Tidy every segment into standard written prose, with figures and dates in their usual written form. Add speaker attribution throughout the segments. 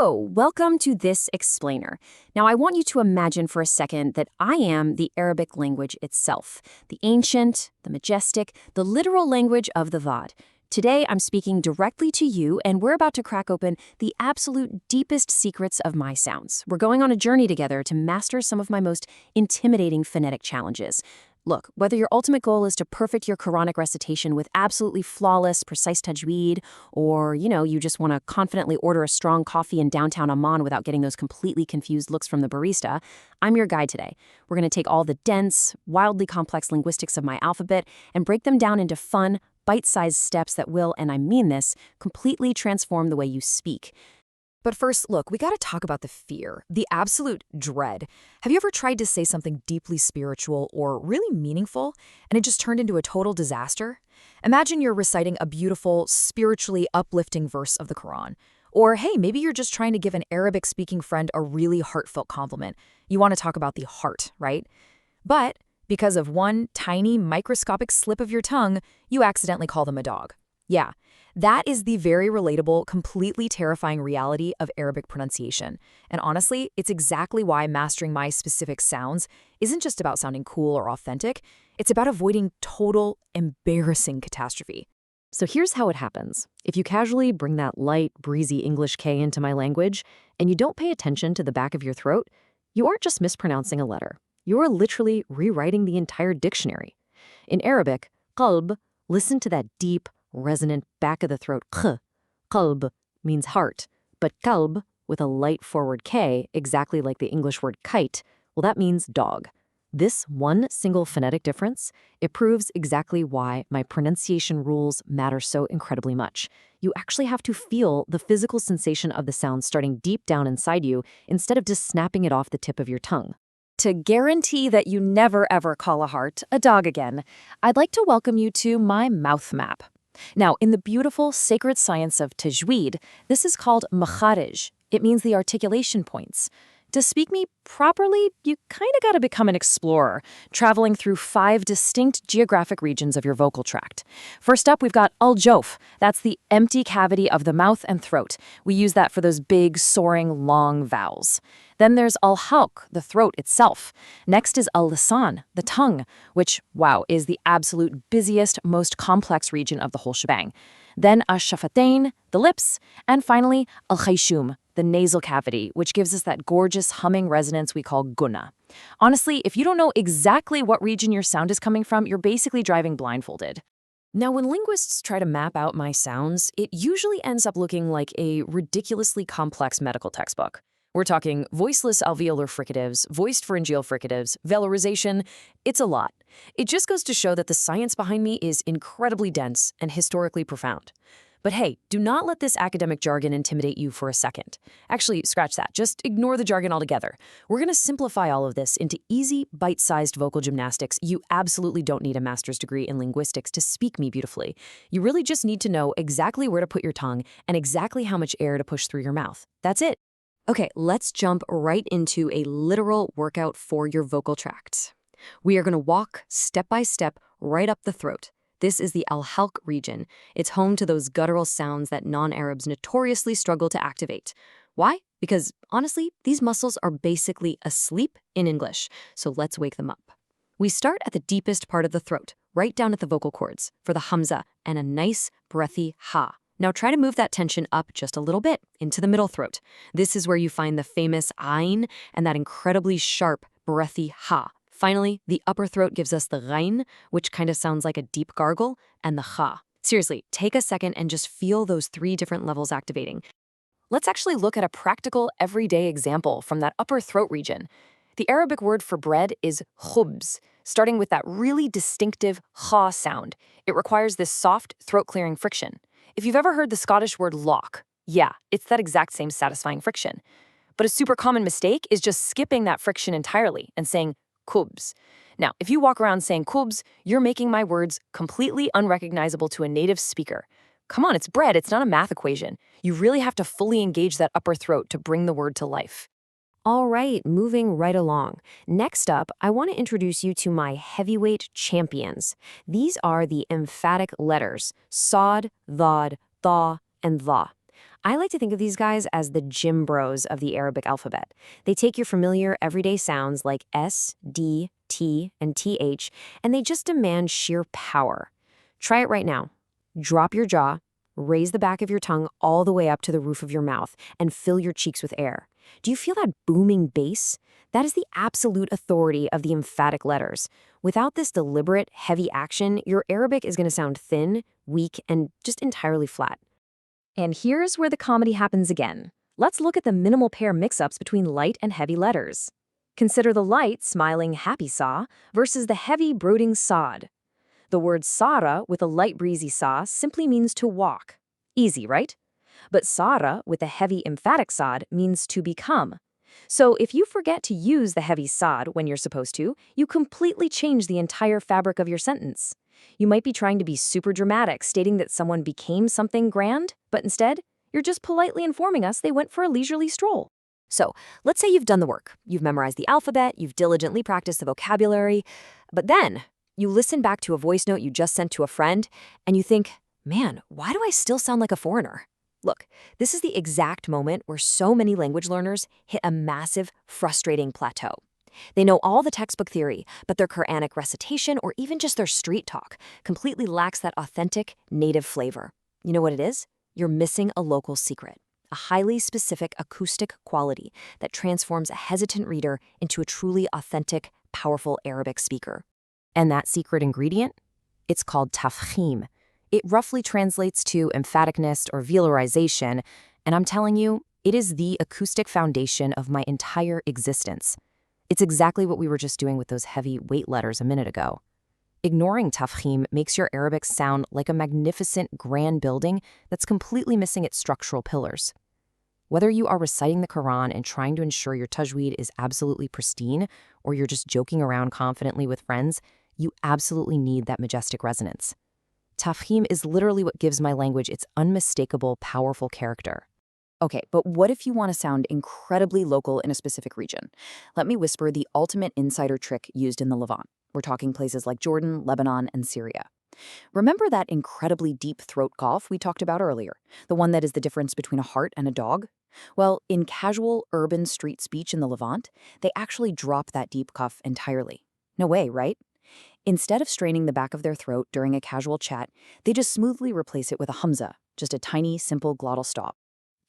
Speaker 1: Hello, welcome to this explainer. Now, I want you to imagine for a second that I am the Arabic language itself, the ancient, the majestic, the literal language of the Vod. Today, I'm speaking directly to you, and we're about to crack open the absolute deepest secrets of my sounds. We're going on a journey together to master some of my most intimidating phonetic challenges. Look, whether your ultimate goal is to perfect your Quranic recitation with absolutely flawless, precise tajweed, or, you just want to confidently order a strong coffee in downtown Amman without getting those completely confused looks from the barista, I'm your guide today. We're going to take all the dense, wildly complex linguistics of my alphabet and break them down into fun, bite-sized steps that will, and I mean this, completely transform the way you speak.
Speaker 2: But first, look, we gotta talk about the fear, the absolute dread. Have you ever tried to say something deeply spiritual or really meaningful, and it just turned into a total disaster? Imagine you're reciting a beautiful, spiritually uplifting verse of the Quran. Or hey, maybe you're just trying to give an Arabic-speaking friend a really heartfelt compliment. You want to talk about the heart, right? But because of one tiny, microscopic slip of your tongue, you accidentally call them a dog. Yeah, that is the very relatable, completely terrifying reality of Arabic pronunciation. And honestly, it's exactly why mastering my specific sounds isn't just about sounding cool or authentic. It's about avoiding total, embarrassing catastrophe.
Speaker 1: So here's how it happens. If you casually bring that light, breezy English K into my language, and you don't pay attention to the back of your throat, you aren't just mispronouncing a letter. You are literally rewriting the entire dictionary. In Arabic, qalb, listen to that deep, resonant back of the throat kh. Qalb means heart, but kalb, with a light forward K, exactly like the English word kite, well, that means dog. This one single phonetic difference, it proves exactly why my pronunciation rules matter so incredibly much. You actually have to feel the physical sensation of the sound starting deep down inside you instead of just snapping it off the tip of your tongue. To guarantee that you never ever call a heart a dog again, I'd like to welcome you to my mouth map. Now, in the beautiful sacred science of tajweed, this is called makharij. It means the articulation points. To speak me properly, you kind of got to become an explorer, traveling through 5 distinct geographic regions of your vocal tract. First up, we've got al-jawf. That's the empty cavity of the mouth and throat. We use that for those big, soaring, long vowels. Then there's al-halq, the throat itself. Next is al-lisan, the tongue, which, wow, is the absolute busiest, most complex region of the whole shebang. Then ash-shafatain, the lips, and finally al-khayshum, the nasal cavity, which gives us that gorgeous humming resonance we call gunna. Honestly, if you don't know exactly what region your sound is coming from, you're basically driving blindfolded. Now, when linguists try to map out my sounds, it usually ends up looking like a ridiculously complex medical textbook. We're talking voiceless alveolar fricatives, voiced pharyngeal fricatives, velarization. It's a lot. It just goes to show that the science behind me is incredibly dense and historically profound. But hey, do not let this academic jargon intimidate you for a second. Actually, scratch that. Just ignore the jargon altogether. We're going to simplify all of this into easy, bite-sized vocal gymnastics. You absolutely don't need a master's degree in linguistics to speak me beautifully. You really just need to know exactly where to put your tongue and exactly how much air to push through your mouth. That's it. Okay, let's jump right into a literal workout for your vocal tracts. We are going to walk step by step right up the throat. This is the al-halq region. It's home to those guttural sounds that non-Arabs notoriously struggle to activate. Why? Because, honestly, these muscles are basically asleep in English, so let's wake them up. We start at the deepest part of the throat, right down at the vocal cords, for the hamza and a nice, breathy ha. Now try to move that tension up just a little bit into the middle throat. This is where you find the famous ayn and that incredibly sharp, breathy ha. Finally, the upper throat gives us the ghain, which kind of sounds like a deep gargle, and the kha. Seriously, take a second and just feel those 3 different levels activating. Let's actually look at a practical, everyday example from that upper throat region. The Arabic word for bread is khubz, starting with that really distinctive kha sound. It requires this soft, throat-clearing friction. If you've ever heard the Scottish word lock, yeah, it's that exact same satisfying friction. But a super common mistake is just skipping that friction entirely and saying kubs. Now, if you walk around saying kubs, you're making my words completely unrecognizable to a native speaker. Come on, it's bread, it's not a math equation. You really have to fully engage that upper throat to bring the word to life. All right, moving right along. Next up, I want to introduce you to my heavyweight champions. These are the emphatic letters, sod, thod, thaw, and tha. I like to think of these guys as the gym bros of the Arabic alphabet. They take your familiar everyday sounds like S, D, T, and TH, and they just demand sheer power. Try it right now. Drop your jaw, raise the back of your tongue all the way up to the roof of your mouth, and fill your cheeks with air. Do you feel that booming bass? That is the absolute authority of the emphatic letters. Without this deliberate, heavy action, your Arabic is going to sound thin, weak, and just entirely flat. And here's where the comedy happens again. Let's look at the minimal pair mix-ups between light and heavy letters. Consider the light, smiling happy saw versus the heavy, brooding sod. The word sara with a light breezy saw simply means to walk. Easy, right? But sara with a heavy emphatic sod means to become. So if you forget to use the heavy sod when you're supposed to, you completely change the entire fabric of your sentence. You might be trying to be super dramatic, stating that someone became something grand, but instead, you're just politely informing us they went for a leisurely stroll. So, let's say you've done the work. You've memorized the alphabet, you've diligently practiced the vocabulary, but then you listen back to a voice note you just sent to a friend, and you think, man, why do I still sound like a foreigner? Look, this is the exact moment where so many language learners hit a massive, frustrating plateau. They know all the textbook theory, but their Quranic recitation or even just their street talk completely lacks that authentic, native flavor. You know what it is? You're missing a local secret, a highly specific acoustic quality that transforms a hesitant reader into a truly authentic, powerful Arabic speaker. And that secret ingredient? It's called tafkhim. It roughly translates to emphaticness or velarization, and I'm telling you, it is the acoustic foundation of my entire existence. It's exactly what we were just doing with those heavy weight letters a minute ago. Ignoring tafkhim makes your Arabic sound like a magnificent, grand building that's completely missing its structural pillars. Whether you are reciting the Quran and trying to ensure your tajweed is absolutely pristine, or you're just joking around confidently with friends, you absolutely need that majestic resonance. Tafkhim is literally what gives my language its unmistakable, powerful character.
Speaker 2: Okay, but what if you want to sound incredibly local in a specific region? Let me whisper the ultimate insider trick used in the Levant. We're talking places like Jordan, Lebanon, and Syria. Remember that incredibly deep throat cough we talked about earlier? The one that is the difference between a heart and a dog? Well, in casual urban street speech in the Levant, they actually drop that deep cough entirely. No way, right? Instead of straining the back of their throat during a casual chat, they just smoothly replace it with a hamza, just a tiny, simple glottal stop.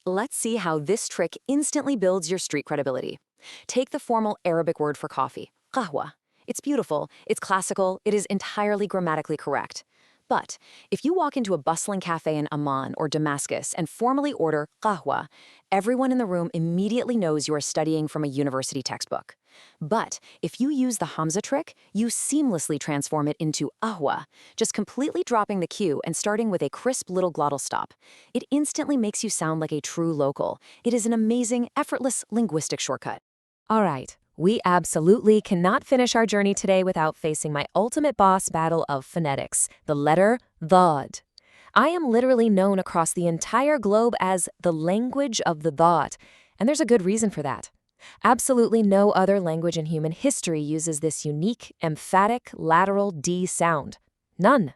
Speaker 2: Let's see how this trick instantly builds your street credibility. Take the formal Arabic word for coffee, qahwa. It's beautiful, it's classical, it is entirely grammatically correct. But if you walk into a bustling cafe in Amman or Damascus and formally order qahwa, everyone in the room immediately knows you are studying from a university textbook. But if you use the Hamza trick, you seamlessly transform it into ahwa, just completely dropping the Q and starting with a crisp little glottal stop. It instantly makes you sound like a true local. It is an amazing, effortless linguistic shortcut.
Speaker 1: All right, we absolutely cannot finish our journey today without facing my ultimate boss battle of phonetics, the letter Dhad. I am literally known across the entire globe as the language of the Dhad, and there's a good reason for that. Absolutely no other language in human history uses this unique, emphatic, lateral D sound. None.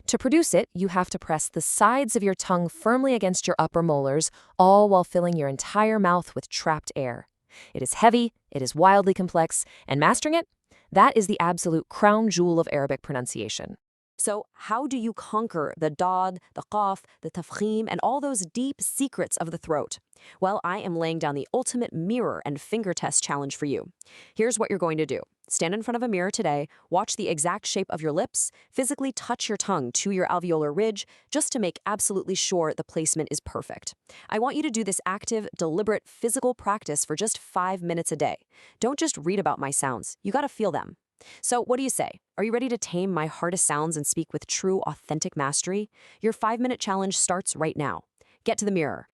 Speaker 1: To produce it, you have to press the sides of your tongue firmly against your upper molars, all while filling your entire mouth with trapped air. It is heavy, it is wildly complex, and mastering it, that is the absolute crown jewel of Arabic pronunciation. So how do you conquer the dad, the qaf, the tafkhim, and all those deep secrets of the throat? Well, I am laying down the ultimate mirror and finger test challenge for you. Here's what you're going to do. Stand in front of a mirror today, watch the exact shape of your lips, physically touch your tongue to your alveolar ridge, just to make absolutely sure the placement is perfect. I want you to do this active, deliberate, physical practice for just 5 minutes a day. Don't just read about my sounds, you gotta feel them. So what do you say? Are you ready to tame my hardest sounds and speak with true, authentic mastery? Your 5-minute challenge starts right now. Get to the mirror,